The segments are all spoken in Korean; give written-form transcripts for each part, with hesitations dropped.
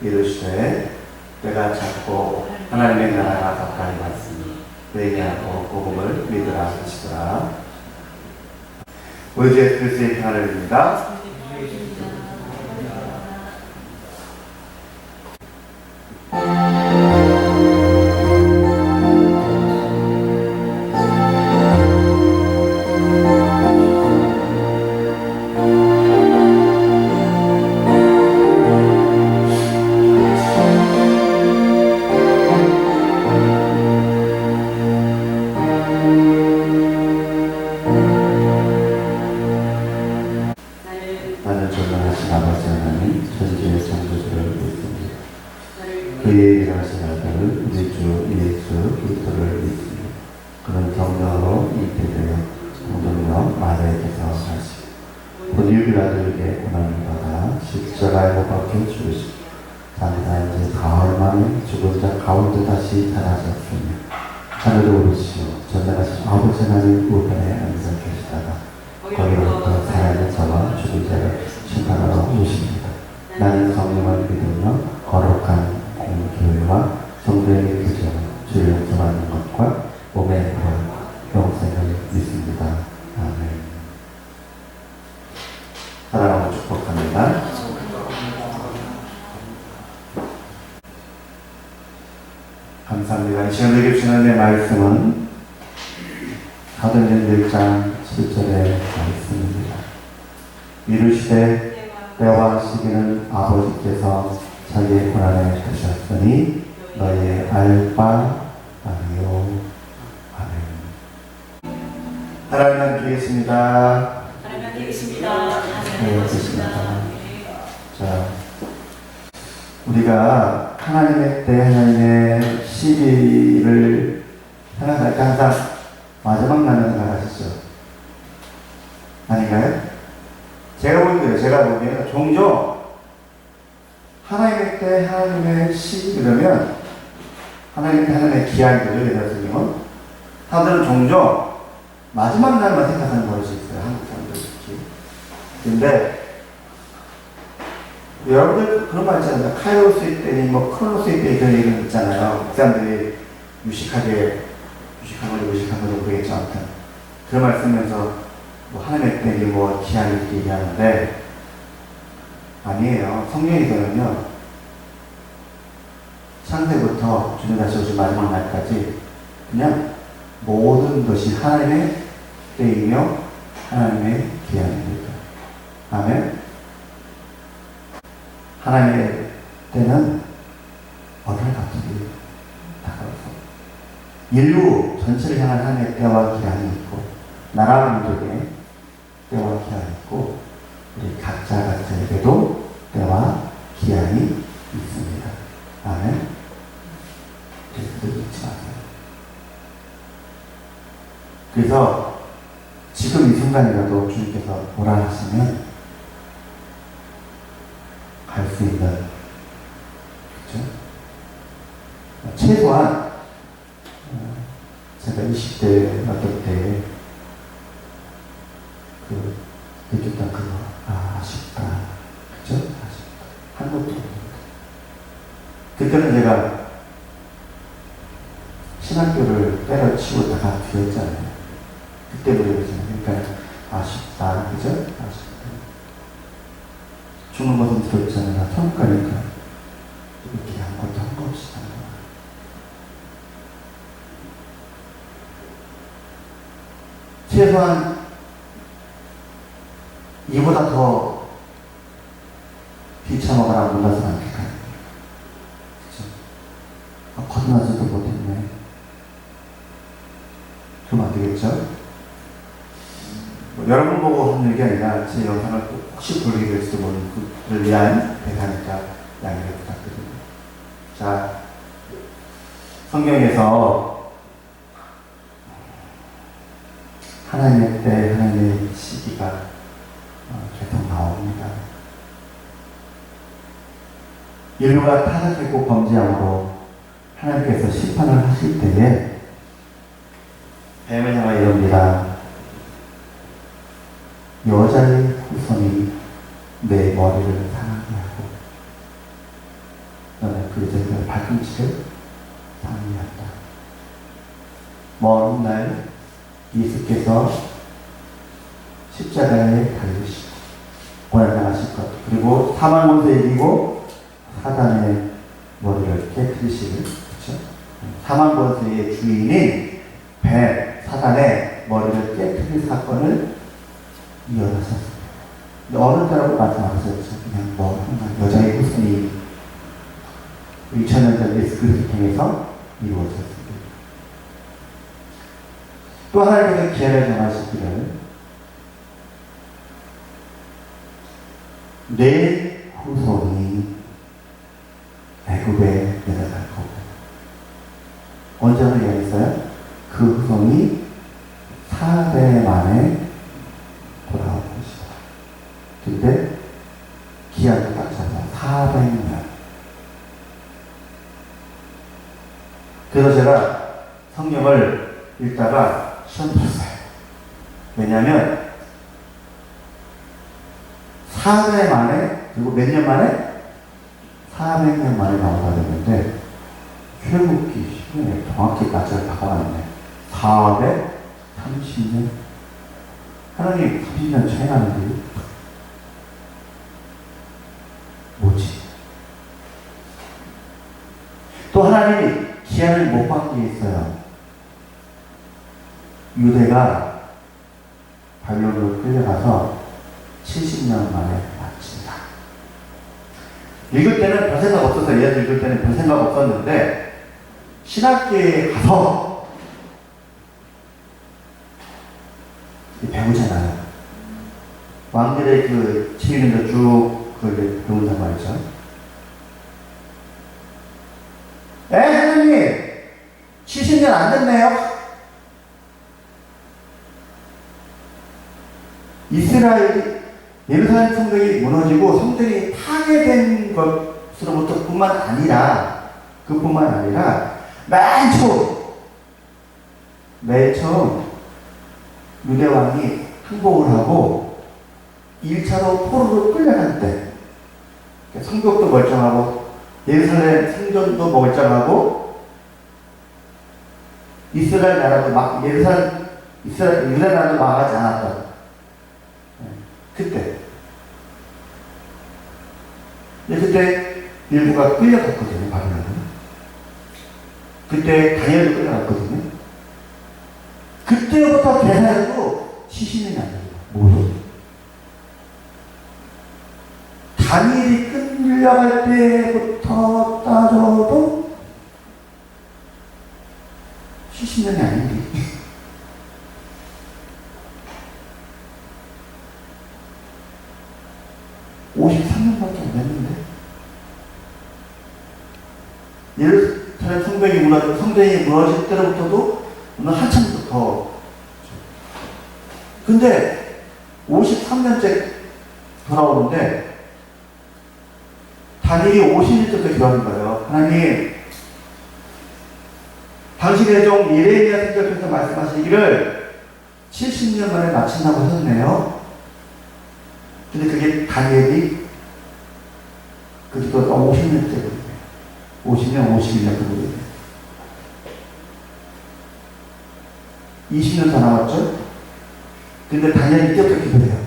이르시되 때가 찼고 하나님의 나라가 가까이 왔으니 회개하고 복음을 믿으라 하시더라. 우리 주 예수 그리스도의 평안을 빕니다. 나는 전능하신 아버지 하나님 천지의 창조주를 믿습니다. 그의 일하신 아들 우리 주 예수 그리스도를 믿습니다. 그는 성령으로 잉태되어 성령력 마리아에게서 나시고 본유일 아들에게 고난을 받아 십자가에 못 박혀 죽으시고 장사한 지 사흘 만에 죽은 자 가운데 다시 살아졌으며 하늘에 오르시어 전능하신 아버지 하나님 우편에 앉아 계시다가 거기로부터 살아있는 자와 죽은 자를 심판하러 오십니다. 나는 성령을 믿으며 거룩한 공교회와 성도의 교제와 주를 용서받는 것과 몸의 부활, 영생을 믿습니다. 아멘. 사랑하고 축복합니다. 감사합니다. 이 시간 우리에게 주시는 내 말씀은 사도행전 1장 7절의 말씀입니다. 이르시되 때와 시기는 아버지께서 자기의 권한에 두셨으니 너희의 알 바 아니요. 아멘. 하나님 드리겠습니다. 하나님 드리겠습니다. 드리겠습니다. 자, 우리가 하나님의 때 하나님의 시기를 생각할 때 항상 마지막 날을 생각하시죠? 아닌가요? 제가 보기에는 종종 하나님의 때 하나님의 시기 그러면 하나님의 때 하나님의 기한이죠. 예를 들어서 사람들은 종종 마지막 날만 생각하는 버릇이 있어요. 한국 사람들 특히. 근데 여러분들 그런 말 있잖아요. 카이로스의 때니 크로노스의 때 이런 얘기 있잖아요. 그 사람들이 유식한 걸로 그러겠죠. 아무튼 그런 말 쓰면서 하나님의 때니 기한을 이렇게 얘기하는데 아니에요. 성경에서는요 창세부터 주님 다시 오신 마지막 날까지 그냥 모든 것이 하나님의 때이며 하나님의 기한입니다. 아멘. 하나님의 때는 어느 갑자기 다가와서 인류 전체를 향한 하나님의 때와 기한이 있고 나라 민족의 때와 기한이 있고 우리 각자에게도 때와 기한이 있습니다. 아멘. 그래서 잊지 마세요. 그래서 지금 이 순간이라도 주님께서 오라 하시면 갈 수 있는, 그렇죠? 최소한 제가 20대 어떨 때 느꼈던 그거 아쉽다, 그렇죠? 아쉽다 한 것도 없습니다. 그때는 제가 신학교를 때려치우다가 뒤였잖아요. 그때 그랬잖아요. 그러니까 아쉽다, 그죠? 아쉽다. 죽는 것은 들었잖아요. 천국 가니까 이렇게 아무것도 한 거 없이 사는 거야. 최소한 이보다 더 비참하거나 몰라서 않겠다. 그쵸? 거듭나지도 못했네. 그러면 안 되겠죠? 여러분 보고 하는 얘기 아니라 제 영상을 혹시 보게 될지도 모르는 그를 위한 대사니까 양해를 부탁드립니다. 자, 성경에서 하나님의 때, 하나님의 시기가 계속 나옵니다. 인류가 타락했고 범죄함으로 하나님께서 심판을 하실 때에 뱀을 향하여 이럽니다. 여자의 후손이 내 머리를 상하게 하고 그리스도의 발꿈치를 상기한다. 먼 날 예수께서 십자가에 달리시고 고난당하실 것, 그리고 사망 권세 이기고 사단의 머리를 깨뜨리시는, 그렇죠? 사망 권세의 주인인 뱀 사단의 머리를 깨뜨릴 사건을 이어나셨습니다. 어느 때라고 말씀하셨죠? 그냥 여자의 후손이 2000년 전 예수 그리스도를 통해서 이루어졌습니다. 또 하나님께서 기한을 정하시기를 내 후손이 애굽에 내려갈 거고, 언제나 얘기했어요? 그 후손이 4대 만에 돌아올 것이다. 근데 기한을 딱 잡아 400년. 그래서 제가 성경을 읽다가 시험 쳤어요. 왜냐하면 4대 만에, 그리고 몇 년 만에? 400년 만에 나오가 되는데 출애굽기 시간에 정확히 날짜를 바꿔놨네. 430년. 하나님 30년 차이 나는데요? 뭐지? 또 하나님이 기한을 못 받게 있어요. 유대가 바벨론으로 끌려가서 70년 만에 마친다. 읽을 때는 별 생각 없었어요. 얘들 읽을 때는 별 생각 없었는데 신학교에 가서 배우잖아요. 왕들의 그 지휘는도 쭉 그걸 배운단 말이죠. 하나님 70년 안 됐네요. 이스라엘 예루살렘 성벽이 무너지고 성전이 파괴된 것으로부터 뿐만 아니라, 그뿐만 아니라 맨 처음 유대 왕이 항복을 하고 1차로 포로로 끌려갈 때 성벽도 멀쩡하고 예루살렘 성전도 멀쩡하고 이스라엘 나라도 유대 나라도 망하지 않았다. 그때 일부가 끌려갔거든요. 바벨론은. 그때 다니엘도 끌려갔거든요. 그때부터 계산해도 70년이 안 돼요. 모두. 다니엘이 끌려갈 때부터 따져도 70년이 아닌데. 예루살렘 성벽이 무너지고 성전이 무너질 때로부터도 한참 더. 근데 53년째 돌아오는데 다니엘이 50일째 기도하는 거예요. 하나님, 당신의 종 예레미야 선지자께서 말씀하시기를 70년 만에 마친다고 하셨네요. 근데 그게 다니엘이 그 기도가 50년째거든요. 50년, 51년 그거예요. 20년 더 남았죠? 근데 다니엘이 뛰어서 기도해요.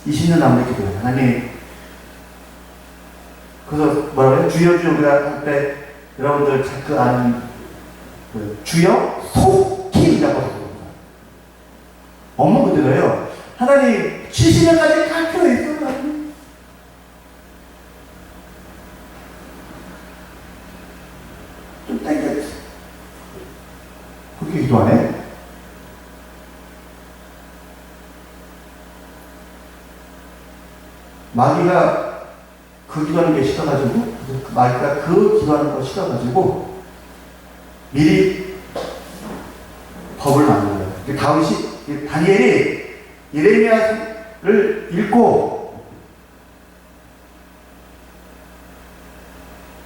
20년 남은 기도해요. 하나님, 그래서 뭐라고 해요? 주여 주여 우리가 할 때 여러분들 그 아는 주여 속히라고 하거든요. 엄마 그대로요. 하나님 70년까지 갈 필요 있어요. 좀 땡겼지. 그렇게 기도하네. 마귀가 그 기도하는 게 싫어가지고, 마귀가 그 기도하는 거 싫어가지고 미리 법을 만들어요. 다니엘이 예레미야를 읽고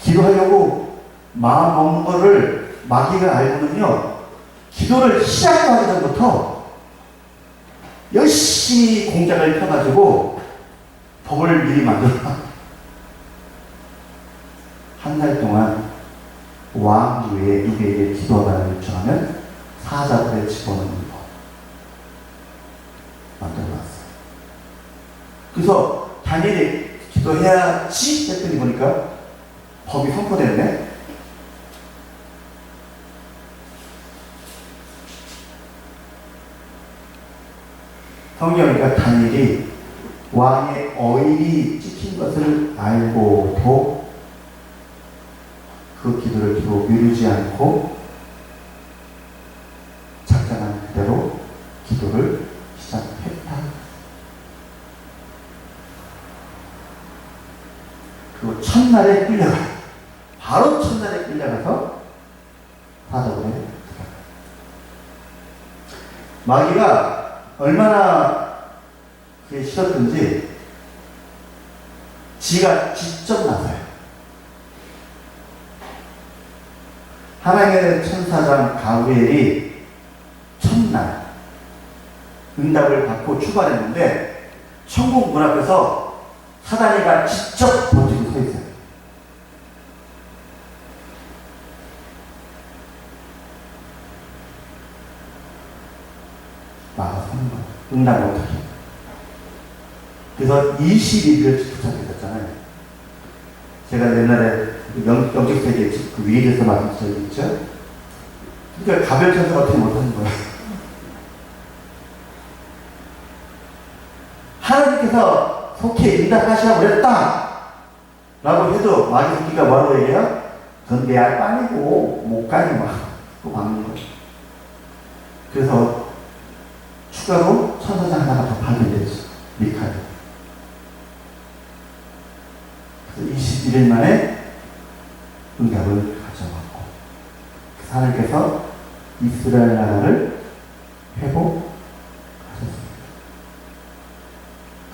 기도하려고 마음 먹는 거를 마귀가 알고는요, 기도를 시작하기 전부터 열심히 공작을 펴가지고 법을 미리 만들어. 달 동안 왕 외에 누구에게 기도하라고 요청하면 사자들의 집어넣는 법 만들어놨어요. 그래서 다니엘이 기도해야지 했더니 보니까 법이 선포됐네. 성경이니까 다니엘이 왕의 어인이 찍힌 것을 알고도 그 기도를 미루지 않고 작정한 그대로 기도를 시작했다. 그리고 첫날에 끌려가. 바로 첫날에 끌려가서 사자굴에 들어가. 마귀가 얼마나 그게 싫었든지 지가 직접 나서요. 하나님의 천사장 가브리엘이 첫날 응답을 받고 출발했는데 천국 문 앞에서 사단이가 직접 버티고 서 있어요. 막아서는 거예요. 응답을 못하게. 그래서 22일을 부탁드렸잖아요. 제가 옛날에 영적 세계 그 위에서 맡은 적이 있죠. 그러니까 가별천사가 어떻게 못하는 거예요. 하나님께서 속히 응답하시라고 그랬다 라고 해도 마귀 새끼가 뭐라고 얘기해요? 전 내 알 빠니고 못 가니 막 또 막는 거예요. 그래서 추가로 천사장 하나가 더 발견됐죠. 미카엘. 그래서 21일 만에 응답을 가져왔고 하나님께서 이스라엘 나라를 회복하셨습니다.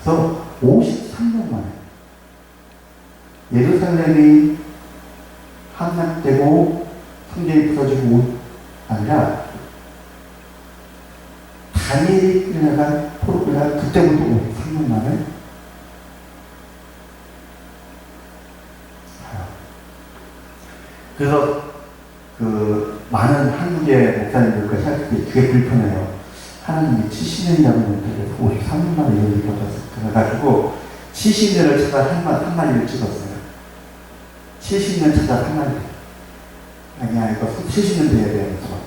그래서 53년 만에 예루살렘이 함락되고 성전이 부서지고 아니라 다니엘이 끌려간 포로 끌려간 그때부터 53년 만에 그래서 그 많은 한국의 목사님들과 생각할 때 그게 불편해요. 하나님이 70년이라고 했는데 53년 만에 이런 일이 벌어졌어. 그래가지고 70년을 찾아 한 마리를 찍었어요. 70년 찾아 한 마리. 아니야, 이거 70년 돼야 되면서.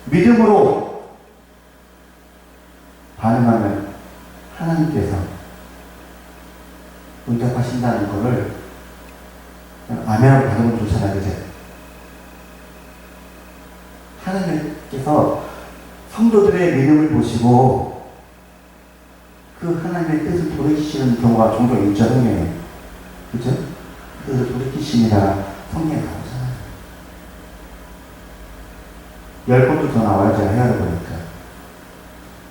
믿음으로 반응하면 하나님께서 응답하신다는 것을 아멘하고 받으면 좋잖아요, 그제? 하나님께서 성도들의 믿음을 보시고 그 하나님의 뜻을 돌이키시는 경우가 종종 있잖아요. 그죠? 뜻을 돌이키시니라 성경에 나오잖아요. 10번도 더 나와요, 제가 헤아려 보니까.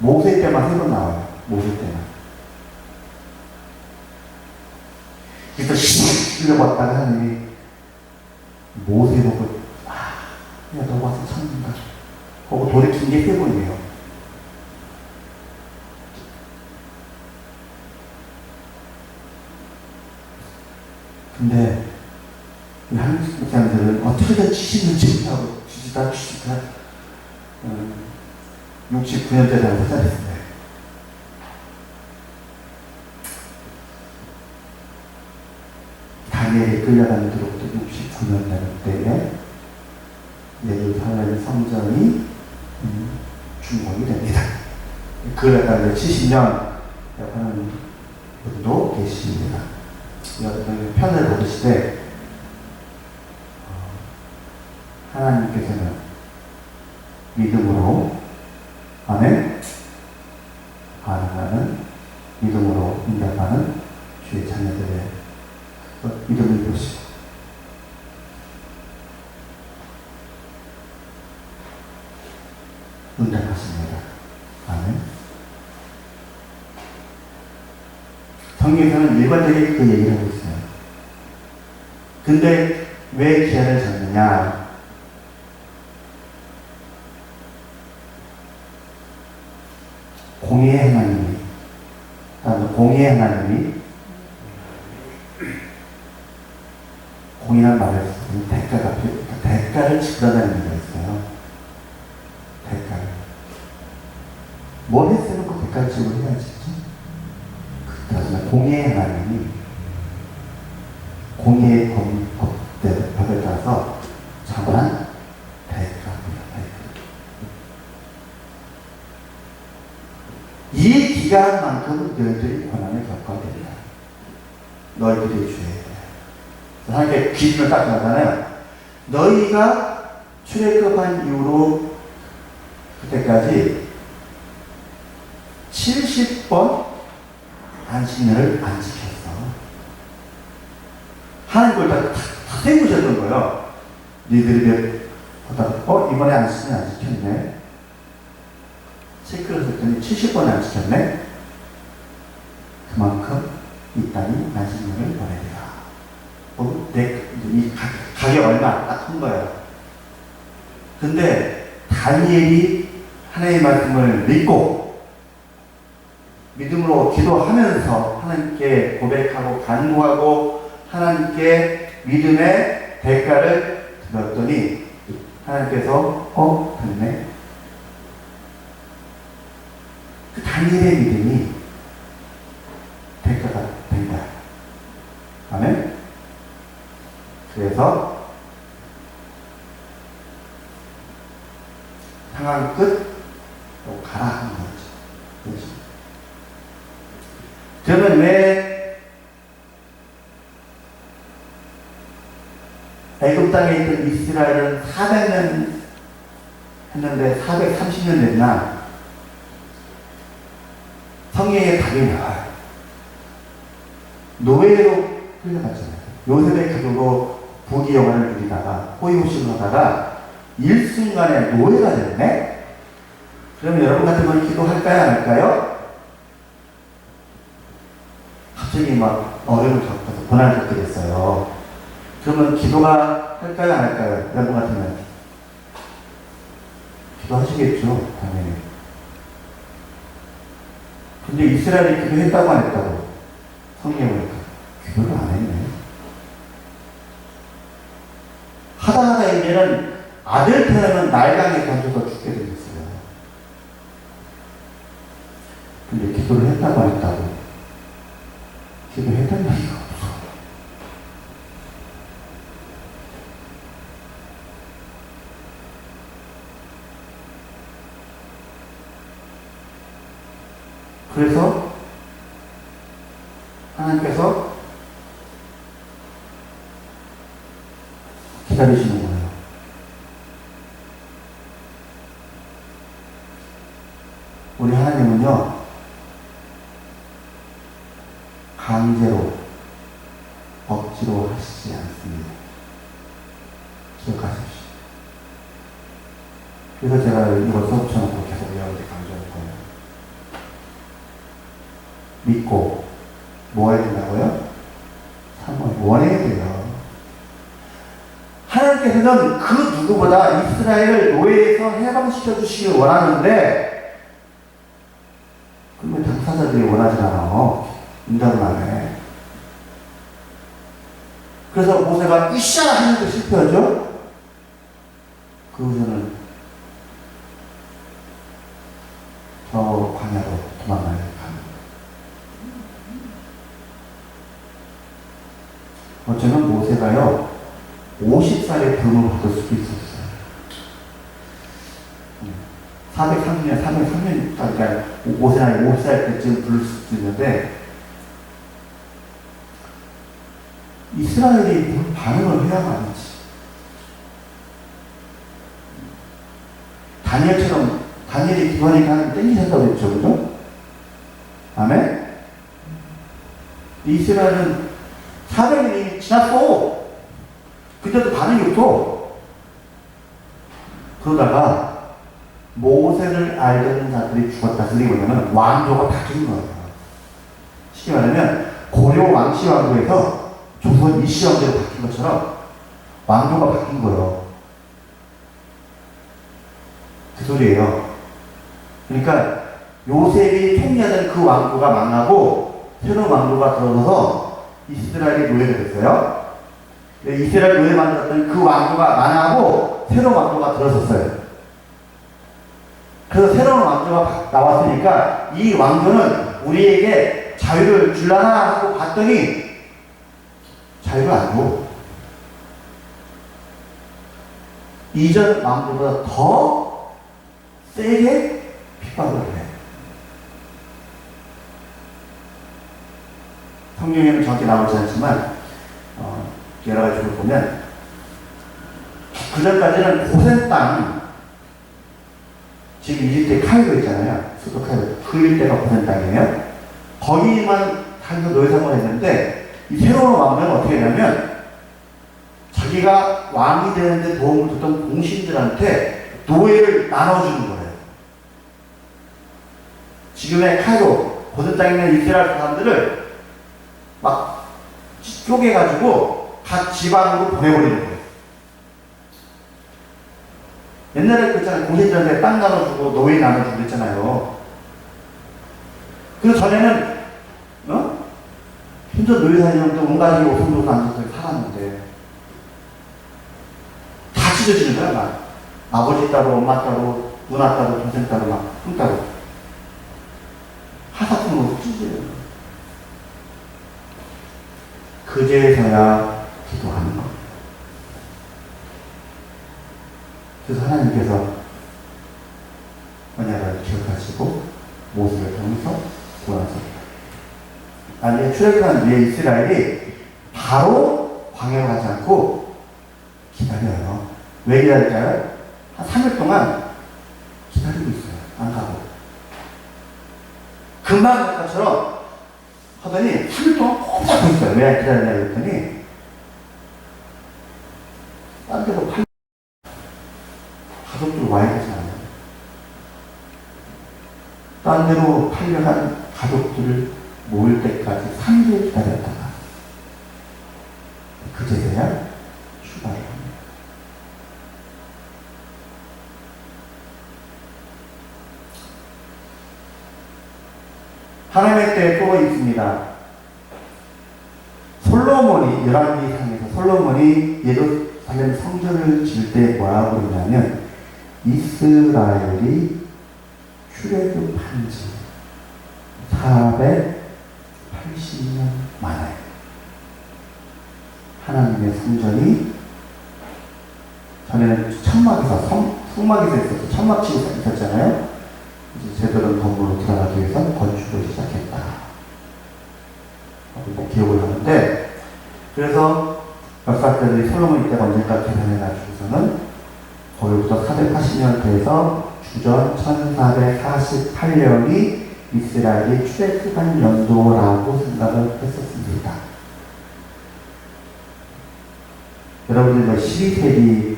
모세 때만 3번 나와요. 모세 때만. 그래서 끌려봤다가 하나님이 모세 보고 야, 너 와서 찾는다. 하고 돌이킨 게 3번이에요. 근데 이 한국 목사님들은 어떻게든 70년째 하고 주시다 69년째 되는 회사였어요. 다니엘이 끌려가는 뒤로부터 69년 되는 때에 예루살렘 성전이 준공이 됩니다. 그러다가 70년 하는 분도 계십니다. 여러분 편을 받으시되 하나님께서는 믿음으로 아멘 반응하는 믿음으로 응답하는 주의 자녀들의 믿음을 보시고 응답하십니다. 아멘. 성경에서는 일반적인 그 얘기를 하고 있어요. 근데 왜 기한을 잡느냐? 공의의 하나님이 공이란 말을 쓰면 대가를 지불하다는 의미가 있어요. 대가를. 뭘 했으면 그 대가를 지불해야지. 그렇다면 공의 하나님이 공의 법에 따라서 정한 대가입니다. 이 기간만큼 너희들이 고난을 겪어야 된다. 너희들이 주어야 돼. 하나님께 기준을 딱 나잖아요. 너희가 출애굽한 이후로 그때까지 70번 안식년을 안 지켰어. 하나님 걸 다 세우셨던 거예요. 니들이 이번에 안식년 안 지켰네. 체크를 했더니 70번 안 지켰네. 그만큼 이 땅이 안식년을 보내야 되라. 이 가격 얼마 딱 한 거예요. 근데 다니엘이 하나님의 말씀을 믿고 믿음으로 기도하면서 하나님께 고백하고 간구하고 하나님께 믿음의 대가를 들었더니 하나님께서 됐네. 그 다니엘의 믿음이 대가가 된다. 아멘. 그래서 상황 끝 가라 하는 거죠. 그렇죠? 저는 왜 애굽 땅에 있던 이스라엘은 400년 했는데 430년 됐나? 성경에 답이 나와요. 노예로 끌려갔잖아요. 요셉의 가족으로 부귀 영화를 누리다가 호의호식을 하다가 일순간에 노예가 됐네? 그럼 여러분 같으면 기도할까요? 안 할까요? 갑자기 막 어려움을 겪어서 고난을 겪게 됐어요. 그러면 기도가 할까요? 안 할까요? 여러분 같으면 기도하시겠죠, 당연히. 근데 이스라엘이 기도했다고 안 했다고? 성경에 보니까 기도를 안 했네. 하다 이제는 아들 태어나면 날강에 던져서 죽게 되겠어요. 근데 기도를 했다고 안 했다고? 기도했단 말이가 없어. 그래서 하나님께서 기다리시는 거예요. 우리 하나님은요, 강제로, 억지로 하시지 않습니다. 기억하십시오. 그래서 제가 이걸 써붙여놓고 계속 여러분한테 강조할 거예요. 믿고, 뭐 해야 된다고요? 참고, 원해야 돼요. 하나님께서는 그 누구보다 이스라엘을 노예에서 해방시켜 주시길 원하는데, 그러면 당사자들이 원하지 않아. 응답을 안 해. 그래서 모세가 으쌰 하는데 실패하죠? 그 후에는 저 광야로 도망가야 합니다. 어쩌면 모세가요, 50살의 부름을 받을 수도 있었어요. 430년, 303년, 그러니까 모세나 50살 때쯤 부를 수도 있는데, 이스라엘이 뭘 반응을 해야 하는지. 다니엘처럼, 다니엘이 기도하니까 하나님 땡기셨다고 했죠, 그죠? 아멘? 이스라엘은 400년이 지났어. 그때도 반응이 없어. 그러다가 모세를 알던 자들이 죽었다. 그게 뭐냐면 왕조가 바뀐 거예요. 쉽게 말하면 고려 왕씨 왕조에서 조선 이씨 왕조로 바뀐 것처럼 왕조가 바뀐 거예요. 그 소리예요. 그러니까 요셉이 총리하던 그 왕조가 망하고 새로운 왕조가 들어서서 이스라엘이 노예가 됐어요. 이스라엘 노예 만들었던 그 왕조가 만하고 새로운 왕조가 들어섰어요. 그래서 새로운 왕조가 나왔으니까 이 왕조는 우리에게 자유를 줄라나 하고 봤더니 자유를 안 줘. 이전 왕조보다 더 세게 핍박을 해. 성경에는 정확히 나오지 않지만 여러 가지를 보면 그 전까지는 고센 땅, 지금 이집트의 카이로 있잖아요. 수도 카이로. 그 일대가 고센 땅이에요. 거기만 살면서 노예 생활을 했는데 이 새로운 왕은 어떻게 하냐면 자기가 왕이 되는데 도움을 줬던 공신들한테 노예를 나눠주는 거예요. 지금의 카이로 고센 땅에 있는 이스라엘 사람들을 막 쪼개가지고 각 지방으로 보내버리는 거예요. 옛날에 그랬잖아요. 공신들한테 땅 나눠주고 노예 나눠주고 그랬잖아요. 그래서 전에는 힘든 노예 사회는 온갖 오순도순 앉아서 살았는데 다 찢어지는 거야. 막 아버지 따로 엄마 따로 누나 따로 동생 따로 막 형 따로 하사품으로 찢어져요. 그제서야 기도하는 것. 그래서 하나님께서 언약을 기억하시고 모세를 통해서 구원하셨다. 아니, 출애굽한 뒤에 이스라엘이 바로 광야로 가지 않고 기다려요. 왜 기다릴까요? 한 3일 동안 기다리고 있어요. 안 가고. 금방 갈 것처럼 하더니 3일 동안 꼭 잡고 있어요. 왜 기다리냐 그랬더니 딴 데로 가족들 와야 되잖아요. 딴 데로 팔려간 가족들을 모일 때까지 3일 기다렸다가 그제서야 출발을 합니다. 하나님의 때에 또 있습니다. 솔로몬이 열왕기상에서 솔로몬이 예루살렘 성전을 질 때 뭐라고 그러냐면 이스라엘이 출애굽한 지 480년 만에 하나님의 성전이 전에는 천막에서 성막에서 있었죠. 천막치고 있었잖아요. 이제 제대로 건물로 들어가기 위해서 건축을 시작했다. 기억을 하는데, 그래서 역사들이 솔로몬 때가 언제까 계산해가지고서는 거기부터 480년 돼서 주전 1448년이 이스라엘이 출애굽한 연도라고 생각을 했었습니다. 여러분들 12세기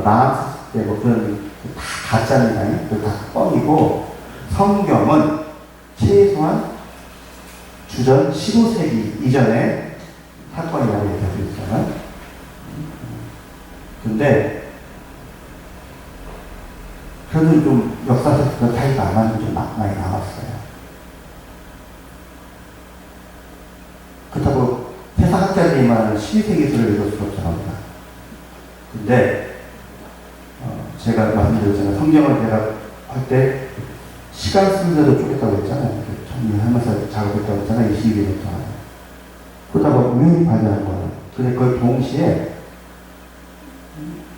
라암스 때 그런 다 가짜입니다. 그 다 뻥이고, 성경은 최소한 주전 15세기 이전에 사건이라고 얘기하고 있잖아요. 근데 그래도 좀 역사적 차이가 안 나는 좀 많이 남았어요. 그렇다고 세상학자들이만 12세기술을 읽을 수 없잖아요. 근데 제가 말씀드렸잖아요. 성경을 제가 할 때 시간 순서도 쪼갰다고 했잖아요. 정리하면서 작업했다고 했잖아요. 22년 동안. 그러다가 우연히 발견한 거예요. 근데 그 동시에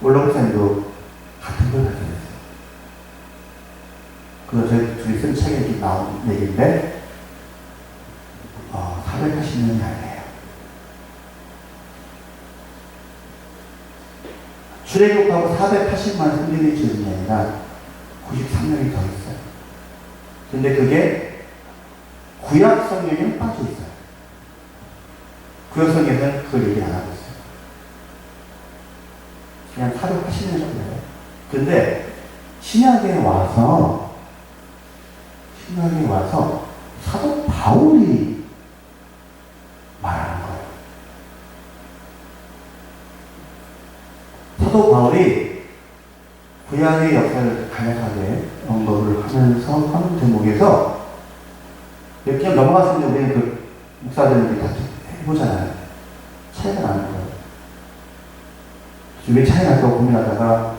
올라오사님도 같은 걸 발견했어요. 그래서 저희 둘이 쓴 책에 나온 얘기인데 480년이 아니에요. 출애굽하고 480만 성전이 지은 게 아니라 93년이 더 있어요. 근데 그게 구약 성경에는 빠져 있어요. 구약 성경에는 그걸 얘기 안 하고 있어요. 그냥 480년 정도예요. 근데 신약에 와서 사도 바울이 말하는 거예요. 사도 바울이 구약의 역사를 간략하게 언급을 하면서 하는 대목에서 그냥 넘어갔을 때 우리는 그 목사들이 다 해보잖아요. 차이가 나는 거예요. 왜 차이 날까고 고민하다가,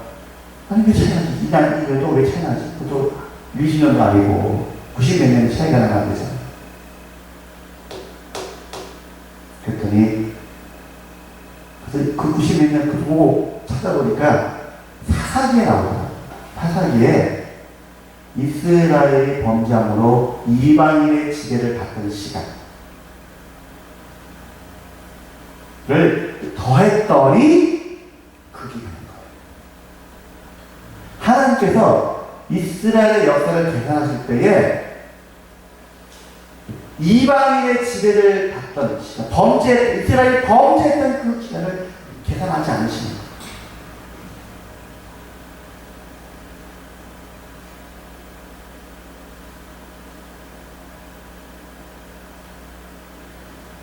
아니, 왜 차이 나지? 이년도 왜 차이 나지? 그것도 20년도 아니고, 90몇 년 차이가 나면 안 되잖아요. 그랬더니, 그래서 그 90몇 년 그거 보고 찾아보니까, 사사기에 나오더라고요. 사사기에, 이스라엘이 범죄함으로 이방인의 지배를 받던 시간을 더했더니 그 기간인 거예요. 하나님께서 이스라엘의 역사를 계산하실 때에 이방인의 지배를 받던 시간, 이스라엘이 범죄했던 그 기간을 계산하지 않으시는 거예요.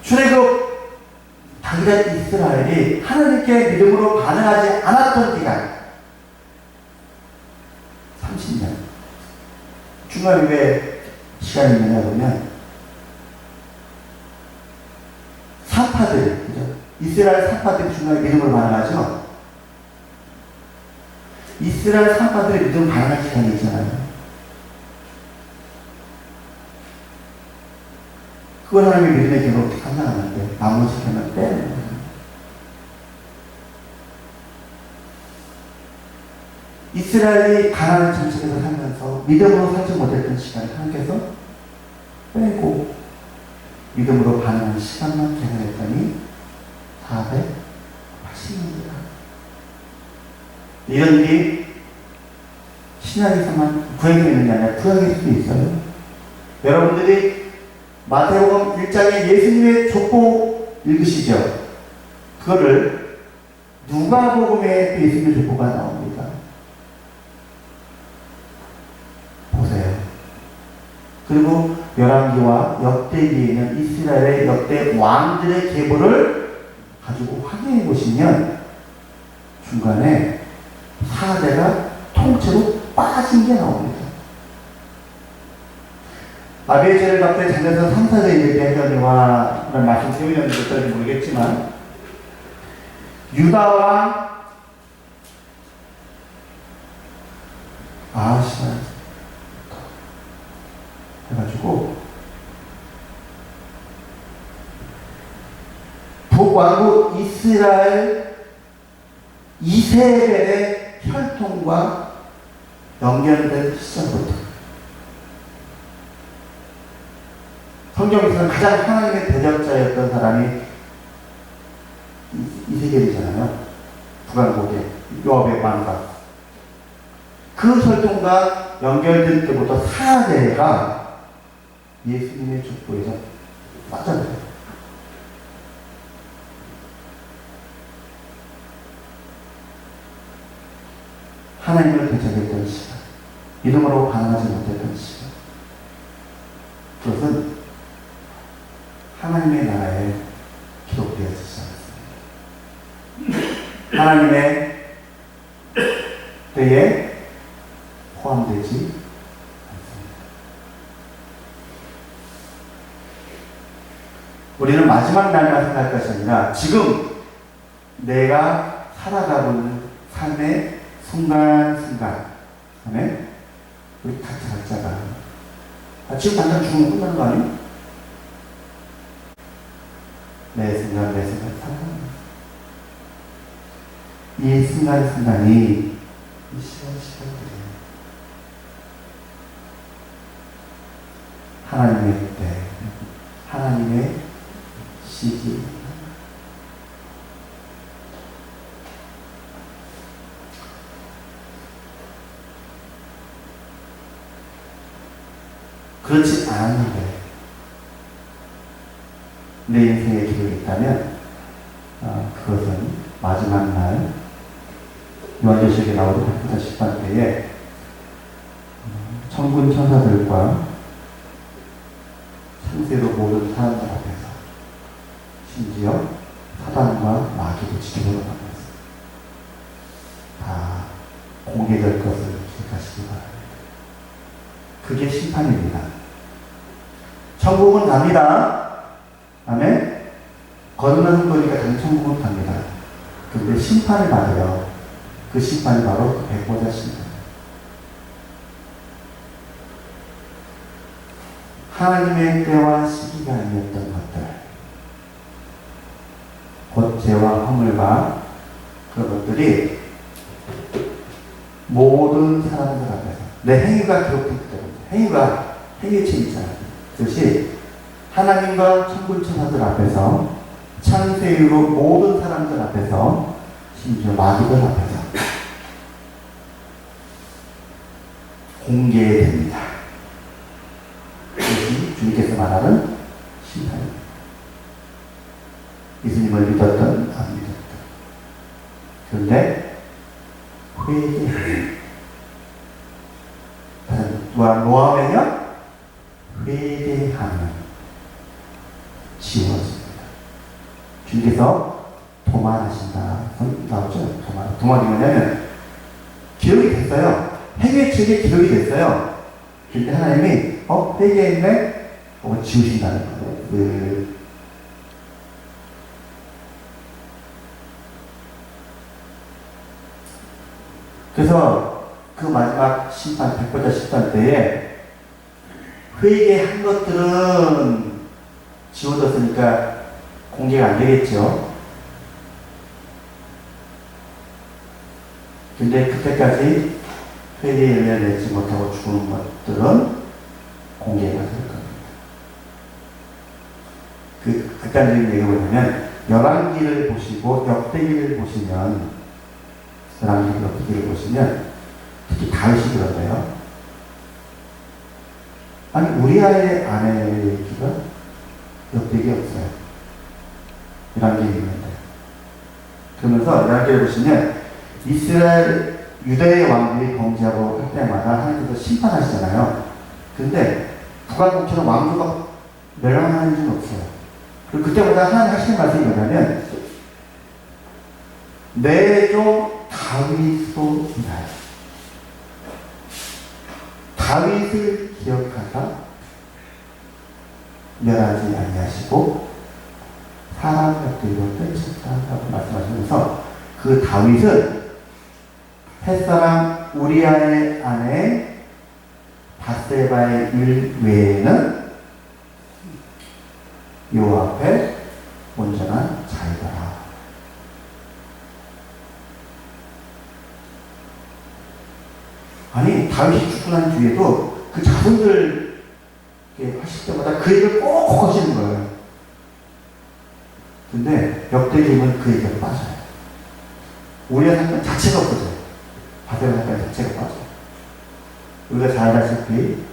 출애굽 당대 이스라엘이 하나님께 믿음으로 반응하지 않았던 기간 30년. 중간에 왜 시간이 있느냐 보면 사파들, 그죠? 이스라엘 사파들이 중간에 믿음으로 반응하죠. 이스라엘 사파들이 믿음으로 반응할 시간이 있잖아요. 그걸 하나님의 믿음의 기회로 어떻게 감당하는데 나머지 기회는 빼는 거예요. 이스라엘이 가나안 정책에서 살면서 믿음으로 살지 못했던 시간을 하나님께서 빼고 믿음으로 반응하는 시간만 계산했더니 480년이다. 이런 일이 신약에서만 구약에 있는 게 아니라 구약일 수도 있어요. 여러분들이 마태복음 1장에 예수님의 족보 읽으시죠? 그거를 누가복음에 예수님의 족보가 나옵니다. 보세요. 그리고 열왕기와 역대기에는 이스라엘의 역대 왕들의 계보를 가지고 확인해 보시면 중간에 4대가 통째로 빠진 게 나옵니다. 아비의 죄를 갚되 장래에서 3, 4대 이르게 하려니와 라는 말씀 세우려는 것들은 모르겠지만 유다와 아하시아 해가지고 북왕국 이스라엘 이세벨의 혈통과 연결된 시작부터 성경에서는 가장 하나님의 대적자였던 사람이 이세벨이잖아요. 북왕국의 요압의 왕과 그 혈통과 연결될 때부터 4대가 예수님의 족보에서 빠져나가요. 하나님을 대적했던 시간, 믿음으로 반응하지 못했던 시간, 그것은 하나님의 나라에 기록되어지지 않습니다. 하나님의 때에 포함되지 않습니다. 우리는 마지막 날만 생각할 것이 아니라 지금 내가 살아가고 있는 삶의 순간순간, 아멘? 우리 각자가 지금 당장 죽으면 끝나는 거 아니에요? 매 순간 살아갑니다. 이 순간순간이 이 시간들이에요. 하나님의 때, 하나님의 시기. 그렇지 않았는데 내 인생에 기록이 있다면 그것은 마지막 날 요한계시록에 나오는 백부자 심판 때에 천군 천사들과 창세로 모든 사람들 앞에서 심지어 사단과 마귀도 지켜보러 가면서 다 공개될 것을 기억하시기 바랍니다. 그게 심판입니다. 천국은 갑니다. 아멘. 거듭난 성도니까 당연히 천국은 갑니다. 그런데 심판을 받아요. 그 심판이 바로 그 백보자 심판. 하나님의 때와 시기가 아니었던 것들, 곧 죄와 허물과 그런 것들이 모든 사람들 앞에서 내 행위가 기록됐기 때문에 행위의 죄 있잖아요. 그것이 하나님과 천군 천사들 앞에서 창세 이후로 모든 사람들 앞에서 심지어 마귀들 앞에서 공개됩니다. 이것이 주님께서 말하는 심판입니다. 예수님을 믿었던 안 믿었던. 그런데 회개하는 노아면요 회개하는 지워집니다. 주님께서 도만하신다 나오죠. 도만이 뭐냐면 기록이 됐어요. 행위의 죄에 기록이 됐어요. 그런데 하나님이 회개했네 지우신다는 거예요. 그래서 그 마지막 심판, 백보자 심판 때에 회개한 것들은 지워졌으니까 공개가 안 되겠죠. 근데 그때까지 회개의 열매를 내지 못하고 죽는 것들은 공개가 될 겁니다. 그 극단적인 얘기가 뭐냐면 열왕기를 보시고 역대기를 보시면 열왕기 역대기를 보시면 특히 다윗이 그런데요. 아니 우리아의 아내의 얘기가 역대기 없어요. 열왕기에 있는데 그러면서 열왕기를 보시면 이스라엘 유대의 왕들이 범죄하고 할 때마다 하나님께서 심판하시잖아요. 근데 북왕국처럼 왕조가 멸망하는 일은 없어요. 그리고 그때마다 하나님 하시는 말씀이 뭐냐면 내 종 다윗으로 인하여 다윗을 기억하사 멸하지 아니하시고 사람 곁들로 떼셨다라고 말씀하시면서 그 다윗은 햇사람 우리아의 아내 바세바의 일 외에는 여호와 앞에 온전한 자이더라. 아니 다윗이 죽고 난 뒤에도 그 자손들 하실 때마다 그 얘기를 꼭 하시는 거예요. 근데 역대기는 그 얘기가 빠져요. 우리의 사건 자체가 없어져요. 바세바 사건 자체가 빠져요. 우리가 잘 알다시피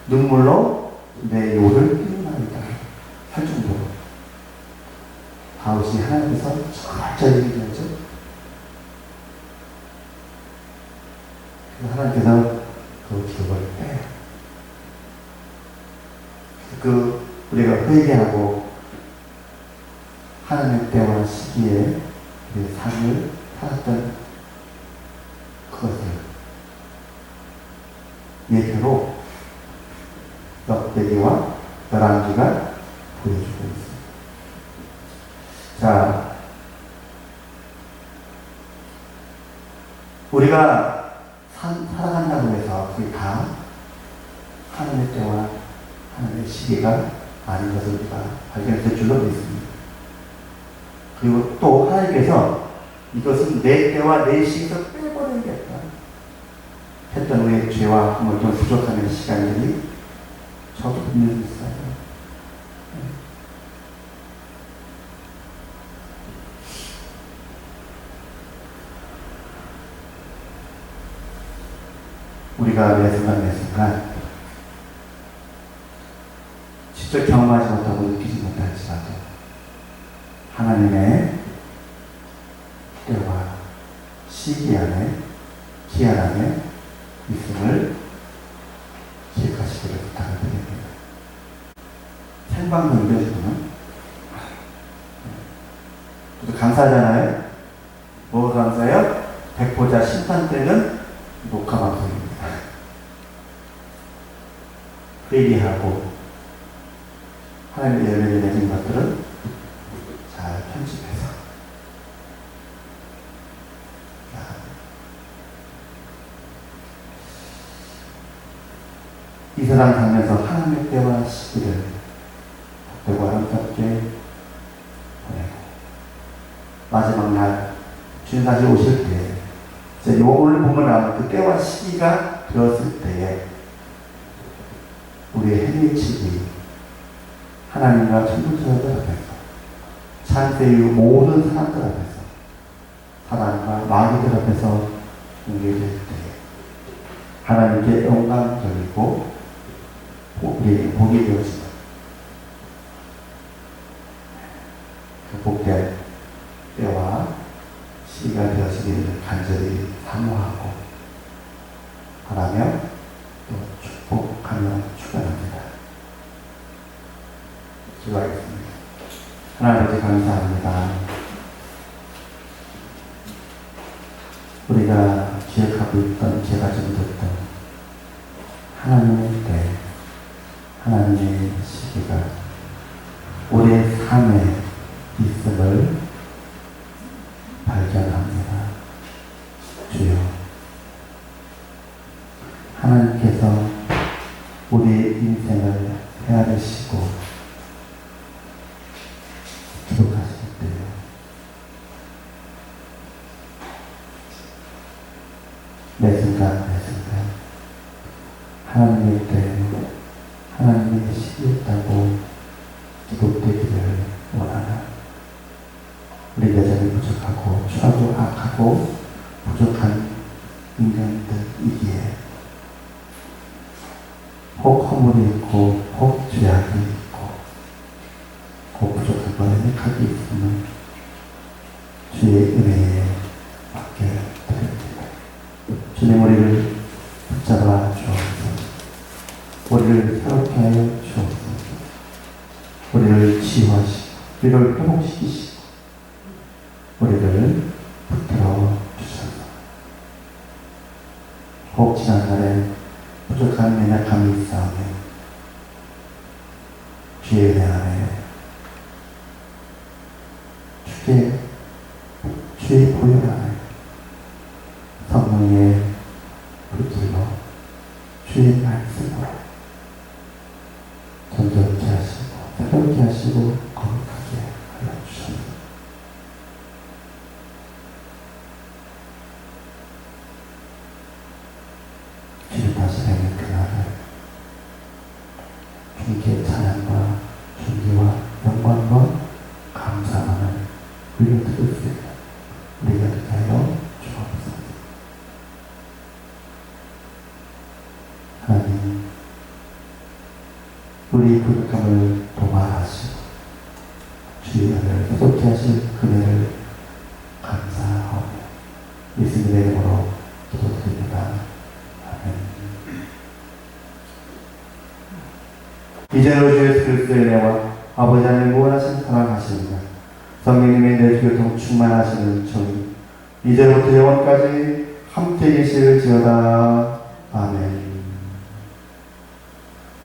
눈물로 내 요를 흘리나이다 할 정도로 다윗이 하나님께서 철저히 얘기하죠. 하나님께서 그 기록을 빼요. 우리가 회개하고 하나님의 때와 시기에 그 삶을 살았던 그것을 예표로 역대기와 열왕기가 보여주고 있습니다. 자, 우리가 살아간다고 해서 그게 다 하나님의 때와 하나님의 시기가 아닌 것을 우리가 발견할 줄로 믿습니다. 그리고 또 하나님께서 이것은 내 때와 내 시기에서 빼버리겠다 했던 우리의 죄와 허물 좀 부족하는 시간들이 저도 분명히 있어요. 우리가 매 순간 직접 경험하지 못하고 느끼지 못할지라도 하나님의 때와 시기 안에 기한 안에 있음을 기억하시기를 부탁을 드립니다. 생방송 이겨주면 저도 감사하잖아요. 뭐 감사해요? 백보자 심판 때는 녹화 방송입니다. 회개하고 하나님의 열매를 맺은 것들을 잘 편집해서 이 세상 살면서 하나님의 때와 시기를 복되고 아름답게 보내고 마지막 날 주님 다시 오실 때에 이제 오늘 본문 나온 그 때와 시기가 되었을 때에 우리의 해밀치기 하나님과 천국자들 앞에서 창세의 모든 사람들 앞에서 사람과 마귀들 앞에서 공개될 때에 하나님께 영광적이고 우리에게 복이 되어지는 그 복된 때와 시기가 되어지기를 간절히 사모하고 바라며 또 축복하며 축원합니다. 기도하겠습니다. 하나님 아버지 감사합니다. 우리가 기억하고 있던 제가 좀 듣던 하나님의 때 하나님의 시기가 우리의 삶에 있음을 발견합니다. 주여, 하나님께서 우리의 인생을 헤아리시고 기록하실 때요, 매 순간 매 순간 하나님의 때 하나님의 시기였다고 기록되기를 원하나 우리 여전히 부족하고 추하고 악하고 부족한 인간들이기에 혹 허물이 있고 혹 죄악이 있고 혹 부족하고 연약하게 있으면 주의 은혜에 맡겨드립니다. 주님 우리를 붙잡아 주옵소서. 우리를 새롭게 하여 주옵소서. 우리를 치유하시고 우리를 회복시키시고 우리를 붙들어 주셔서 혹 지난날에 부족한 연약함이 있사오며 주의 은혜 안에 주의 보혈 안에 성령의 불길로 주의 말씀으로 전도케 하시고 새롭게 하시고 거룩하게 하여 주옵소서. 주님 다시 뵙는 그날을 주님께 찬양과 존귀와 영광과 감사만을 올려드릴 수 있는 우리가 되게 하여 주옵소서. 하나님, 우리 부족함을 도말하시고 주의 은혜를 회복케 하실 그네를 감사하오며 예수님의 이름으로 기도드립니다. 이제로 주 예수 그리스도의 은혜와 아버지 하나님의 무한하신 사랑하심과 성령님의 내주교통 충만하시는 종 이제부터 영원까지 함께 계실지어다. 아멘.